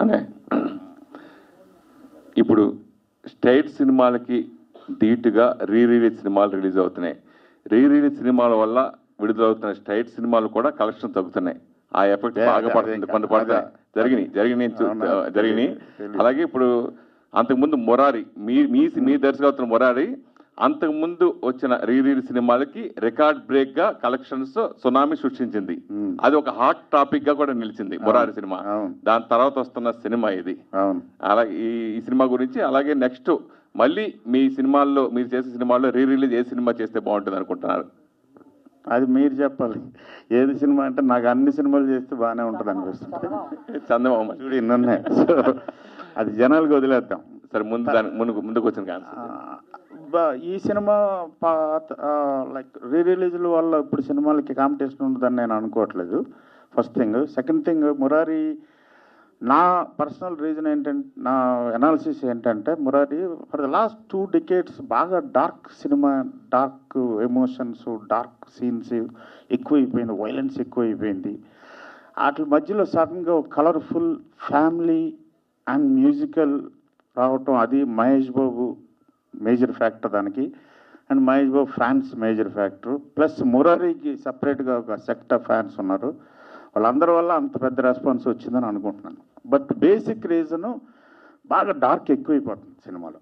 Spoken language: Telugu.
అలానే ఇప్పుడు స్టేట్ సినిమాలకి ధీటుగా రీలీజ్ సినిమాలు రిలీజ్ అవుతున్నాయి. రీలీజ్ సినిమాల వల్ల విడుదలవుతున్న స్టేట్ సినిమాలు కూడా కలెక్షన్ తగ్గుతున్నాయి. ఆ ఎఫెక్ట్ బాగా పడుతుంది, కొన్ని పడతాయి, జరిగినాయి. అలాగే ఇప్పుడు అంతకుముందు మొరారి మీ దర్శకత్వం మొరారి అంతకుముందు వచ్చిన రీలీజ్ సినిమాలకి రికార్డ్ బ్రేక్ గా కలెక్షన్స్ సునామీ సృష్టించింది. అది ఒక హాట్ టాపిక్ గా కూడా నిలిచింది మొరారి సినిమా. దాని తర్వాత వస్తున్న సినిమా ఇది. అలాగే ఈ సినిమా గురించి, అలాగే నెక్స్ట్ మళ్ళీ మీ సినిమాల్లో, మీరు చేసే సినిమాల్లో రీలీజ్ ఏ సినిమా చేస్తే బాగుంటుంది అనుకుంటున్నారు? అది మీరు చెప్పాలి. ఏది సినిమా అంటే నాకు అన్ని సినిమాలు చేస్తే బాగానే ఉంటుంది అనిపిస్తుంది. చందమామ చూడు ఇన్ని ఉన్నాయి. సో అది జనాలకు వదిలేద్దాం. సరే, ముందుకు వచ్చిన ఈ సినిమా లైక్ రిలీజ్ల వల్ల ఇప్పుడు సినిమాలకి కాంపిటీషన్ ఉంటుందని నేను అనుకోవట్లేదు. First thing. Second thing, Murari నా పర్సనల్ రీజన్ ఏంటంటే, నా అనాలిసిస్ ఏంటంటే, Murari for the last 2 decades బాగా dark cinema, dark emotions, dark scenes ఎక్కువైపోయింది, వైలెన్స్ ఎక్కువైపోయింది. వాటి మధ్యలో సడన్గా కలర్ఫుల్ ఫ్యామిలీ అండ్ మ్యూజికల్ రావటం, అది మహేష్ బాబు మేజర్ ఫ్యాక్టర్ దానికి, and Mahesh Babu fans major factor, plus మురారికి సపరేట్గా ఒక సెక్ట్ ఆఫ్ ఫ్యాన్స్ ఉన్నారు. వాళ్ళందరి వల్ల అంత పెద్ద రెస్పాన్స్ వచ్చిందని అనుకుంటున్నాను. బట్ బేసిక్ రీజను బాగా డార్క్ ఎక్కువైపోతుంది సినిమాలో.